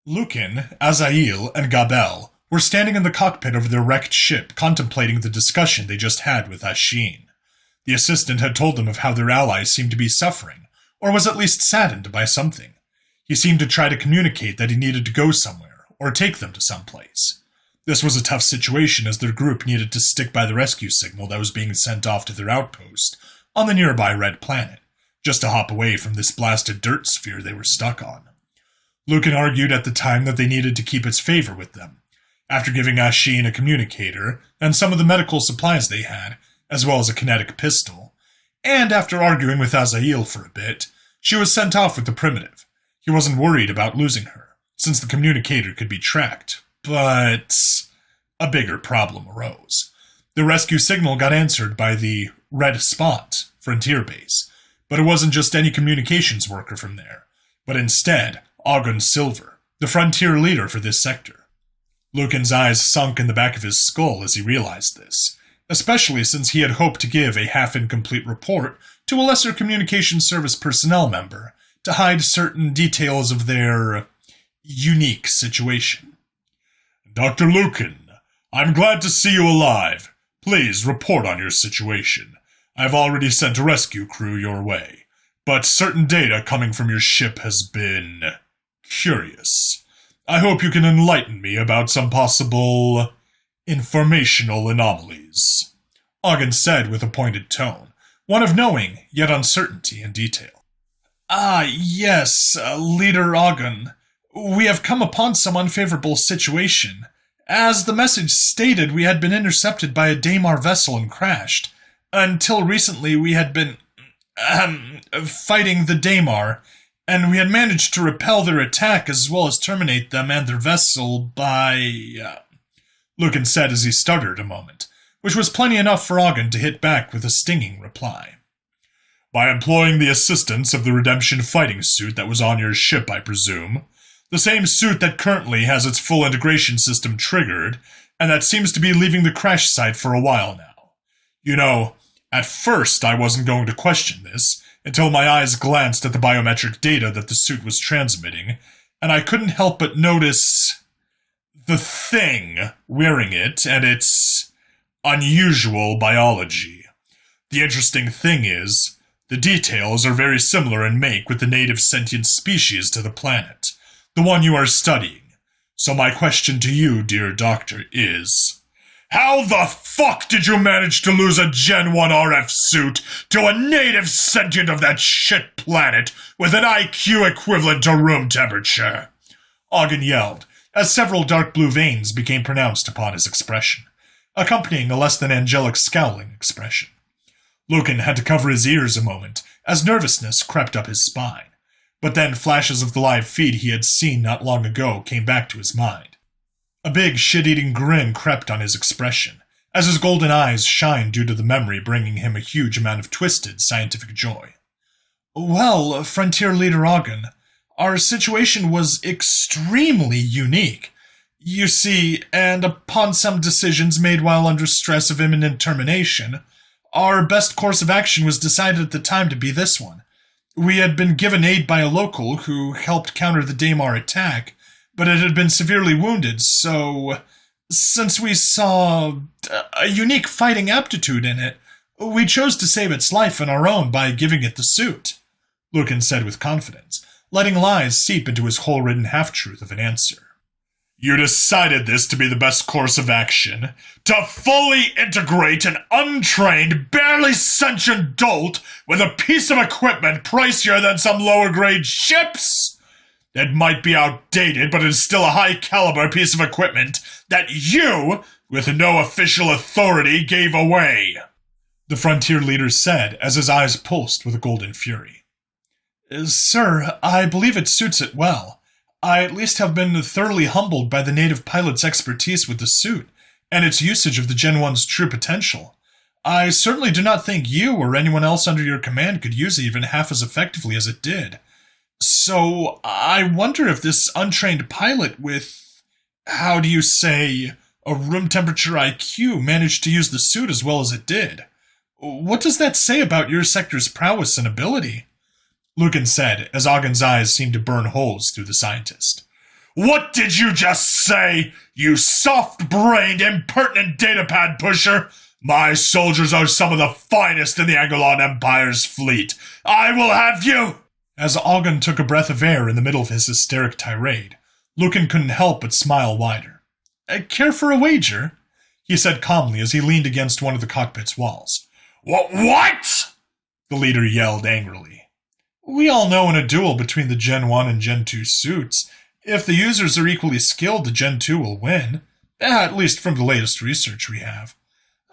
Lucan, Azael, and Gabel were standing in the cockpit of their wrecked ship contemplating the discussion they just had with Asheen. The assistant had told them of how their allies seemed to be suffering, or was at least saddened by something. He seemed to try to communicate that he needed to go somewhere, or take them to someplace. This was a tough situation as their group needed to stick by the rescue signal that was being sent off to their outpost on the nearby red planet, just to hop away from this blasted dirt sphere they were stuck on. Lucan argued at the time that they needed to keep its favor with them. After giving Asheen a communicator and some of the medical supplies they had, as well as a kinetic pistol, and after arguing with Azael for a bit, she was sent off with the primitive. He wasn't worried about losing her, since the communicator could be tracked, but a bigger problem arose. The rescue signal got answered by the Red Spot frontier base, but it wasn't just any communications worker from there, but instead Ogden Silver, the frontier leader for this sector. Lucan's eyes sunk in the back of his skull as he realized this, especially since he had hoped to give a half-incomplete report to a lesser communication service personnel member to hide certain details of their unique situation. Dr. Lucan, I'm glad to see you alive. Please report on your situation. I've already sent a rescue crew your way, but certain data coming from your ship has been curious. I hope you can enlighten me about some possible informational anomalies, Ogden said with a pointed tone, one of knowing, yet uncertainty in detail. Yes, Leader Ogden. We have come upon some unfavorable situation. As the message stated, we had been intercepted by a Daimar vessel and crashed. Until recently, we had been fighting the Daimar, and we had managed to repel their attack as well as terminate them and their vessel by... Lucan said as he stuttered a moment, which was plenty enough for Ogden to hit back with a stinging reply. By employing the assistance of the Redemption fighting suit that was on your ship, I presume. The same suit that currently has its full integration system triggered, and that seems to be leaving the crash site for a while now. You know, at first I wasn't going to question this, until my eyes glanced at the biometric data that the suit was transmitting, and I couldn't help but notice the thing wearing it and its unusual biology. The interesting thing is, the details are very similar in make with the native sentient species to the planet, the one you are studying. So my question to you, dear doctor, is... How the fuck did you manage to lose a Gen 1 RF suit to a native sentient of that shit planet with an IQ equivalent to room temperature? Ogden yelled, as several dark blue veins became pronounced upon his expression, accompanying a less than angelic scowling expression. Lucan had to cover his ears a moment, as nervousness crept up his spine. But then flashes of the live feed he had seen not long ago came back to his mind. A big shit-eating grin crept on his expression, as his golden eyes shined due to the memory bringing him a huge amount of twisted scientific joy. Well, Frontier Leader Ogden, our situation was extremely unique. You see, and upon some decisions made while under stress of imminent termination, our best course of action was decided at the time to be this one. We had been given aid by a local who helped counter the Daimar attack, but it had been severely wounded, so since we saw a unique fighting aptitude in it, we chose to save its life and our own by giving it the suit, Lucan said with confidence, letting lies seep into his hole-ridden half-truth of an answer. You decided this to be the best course of action, to fully integrate an untrained, barely sentient dolt with a piece of equipment pricier than some lower-grade ships? It might be outdated, but it is still a high-caliber piece of equipment that you, with no official authority, gave away, the frontier leader said as his eyes pulsed with a golden fury. Sir, I believe it suits it well. I at least have been thoroughly humbled by the native pilot's expertise with the suit, and its usage of the Gen 1's true potential. I certainly do not think you or anyone else under your command could use it even half as effectively as it did. So, I wonder if this untrained pilot with, how do you say, a room temperature IQ managed to use the suit as well as it did. What does that say about your sector's prowess and ability? Lucan said, as Ogden's eyes seemed to burn holes through the scientist. What did you just say, you soft-brained, impertinent datapad pusher? My soldiers are some of the finest in the Angelon Empire's fleet. I will have you! As Ogden took a breath of air in the middle of his hysteric tirade, Lucan couldn't help but smile wider. Care for a wager? He said calmly as he leaned against one of the cockpit's walls. What? The leader yelled angrily. We all know in a duel between the Gen 1 and Gen 2 suits, if the users are equally skilled, the Gen 2 will win. At least from the latest research we have.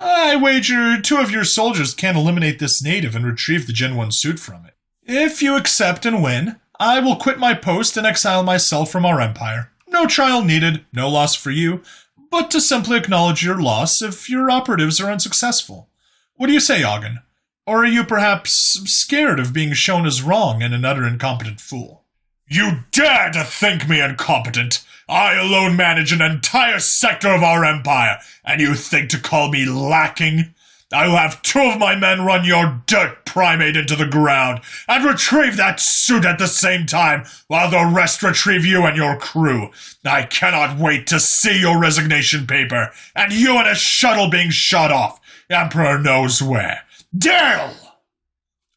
I wager 2 of your soldiers can eliminate this native and retrieve the Gen 1 suit from it. If you accept and win, I will quit my post and exile myself from our empire. No trial needed, no loss for you, but to simply acknowledge your loss if your operatives are unsuccessful. What do you say, Ogden? Or are you perhaps scared of being shown as wrong and an utter incompetent fool? You dare to think me incompetent? I alone manage an entire sector of our empire, and you think to call me lacking? I will have 2 of my men run your dirt primate into the ground and retrieve that suit at the same time, while the rest retrieve you and your crew. I cannot wait to see your resignation paper, and you in a shuttle being shot off, Emperor knows where. Deal!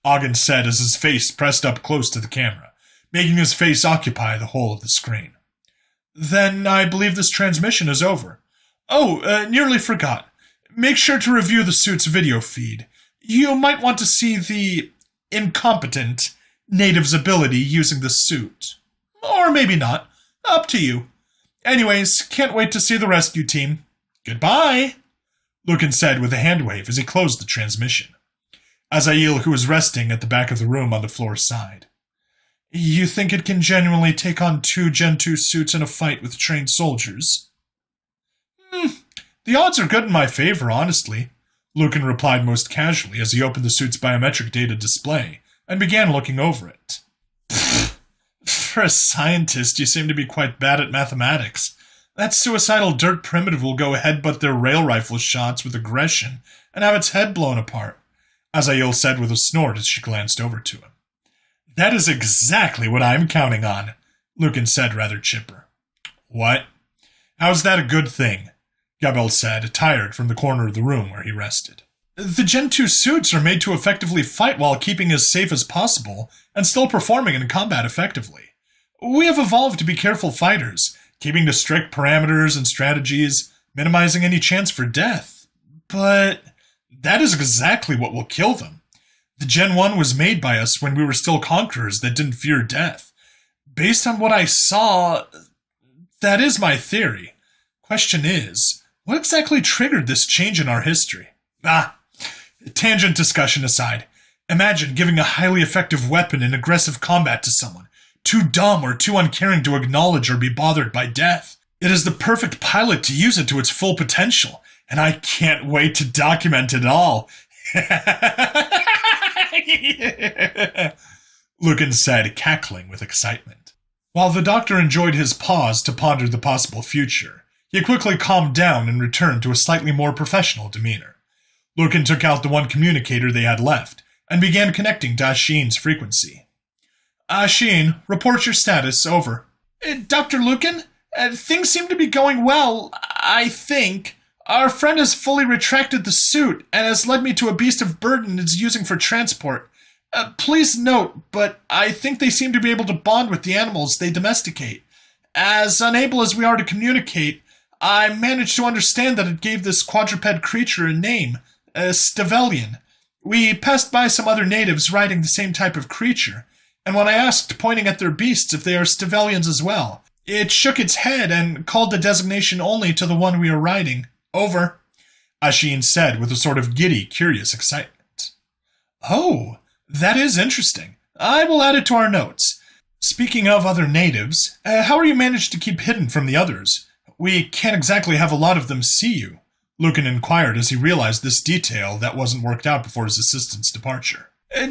Ogden said as his face pressed up close to the camera, making his face occupy the whole of the screen. Then I believe this transmission is over. Oh, nearly forgot. Make sure to review the suit's video feed. You might want to see the incompetent native's ability using the suit. Or maybe not. Up to you. Anyways, can't wait to see the rescue team. Goodbye, Lucan said with a hand wave as he closed the transmission. Azael, who was resting at the back of the room on the floor, sighed. You think it can genuinely take on 2 Gen 2 suits in a fight with trained soldiers? The odds are good in my favor, honestly, Lucan replied most casually as he opened the suit's biometric data display and began looking over it. For a scientist, you seem to be quite bad at mathematics. That suicidal dirt primitive will go headbutt their rail rifle shots with aggression and have its head blown apart, Azael said with a snort as she glanced over to him. That is exactly what I'm counting on, Lucan said rather chipper. What? How's that a good thing? Gabel said, tired from the corner of the room where he rested. The Gen 2 suits are made to effectively fight while keeping as safe as possible and still performing in combat effectively. We have evolved to be careful fighters, keeping to strict parameters and strategies, minimizing any chance for death. But that is exactly what will kill them. The Gen 1 was made by us when we were still conquerors that didn't fear death. Based on what I saw, that is my theory. Question is, what exactly triggered this change in our history? Tangent discussion aside, imagine giving a highly effective weapon in aggressive combat to someone, too dumb or too uncaring to acknowledge or be bothered by death. It is the perfect pilot to use it to its full potential, and I can't wait to document it all. Lucan said, cackling with excitement. While the doctor enjoyed his pause to ponder the possible future, he quickly calmed down and returned to a slightly more professional demeanor. Lucan took out the one communicator they had left and began connecting to Asheen's frequency. Asheen, report your status, over. Dr. Lucan? Things seem to be going well, I think. Our friend has fully retracted the suit and has led me to a beast of burden it's using for transport. Please note, but I think they seem to be able to bond with the animals they domesticate. As unable as we are to communicate, I managed to understand that it gave this quadruped creature a name, Stavelian. We passed by some other natives riding the same type of creature, and when I asked, pointing at their beasts, if they are Stavelians as well, it shook its head and called the designation only to the one we are riding. Over, Asheen said with a sort of giddy, curious excitement. Oh, that is interesting. I will add it to our notes. Speaking of other natives, how are you managed to keep hidden from the others? We can't exactly have a lot of them see you, Lucan inquired as he realized this detail that wasn't worked out before his assistant's departure.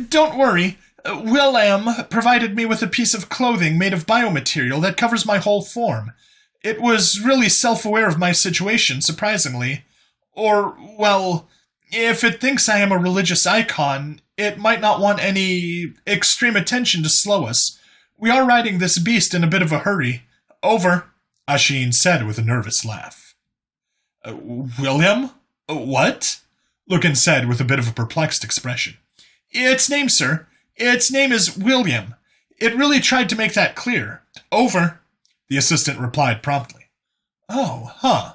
Don't worry. Will.am provided me with a piece of clothing made of biomaterial that covers my whole form. It was really self-aware of my situation, surprisingly. Or, well, if it thinks I am a religious icon, it might not want any extreme attention to slow us. We are riding this beast in a bit of a hurry. Over, Ashin said with a nervous laugh. William? What? Lucan said with a bit of a perplexed expression. Its name, sir. Its name is William. It really tried to make that clear. Over, the assistant replied promptly. Oh, huh.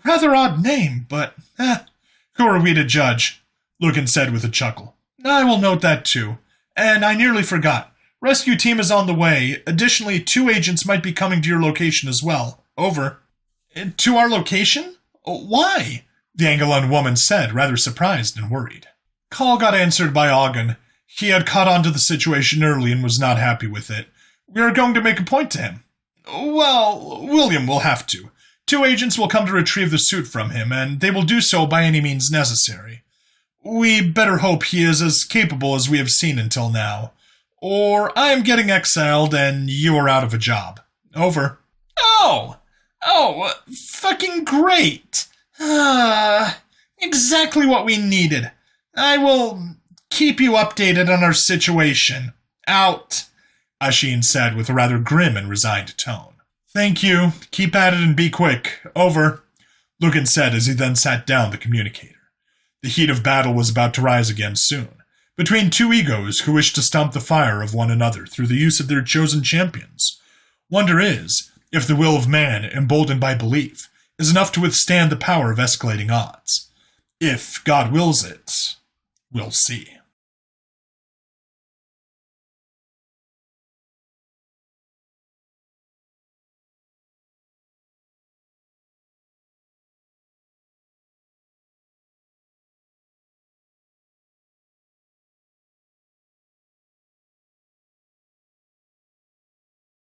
Rather odd name, but, who are we to judge? Lucan said with a chuckle. I will note that too. And I nearly forgot. Rescue team is on the way. Additionally, 2 agents might be coming to your location as well. Over. To our location? Why? The Angolan woman said, rather surprised and worried. Call got answered by Ogden. He had caught on to the situation early and was not happy with it. We are going to make a point to him. Well, William will have to. 2 agents will come to retrieve the suit from him, and they will do so by any means necessary. We better hope he is as capable as we have seen until now. Or I am getting exiled and you are out of a job. Over. Fucking great. Exactly what we needed. I will keep you updated on our situation. Out, Ashin said with a rather grim and resigned tone. Thank you. Keep at it and be quick. Over, Lucan said as he then sat down the communicator. The heat of battle was about to rise again soon, between 2 egos who wished to stomp the fire of one another through the use of their chosen champions. Wonder is, if the will of man, emboldened by belief, is enough to withstand the power of escalating odds. If God wills it, we'll see.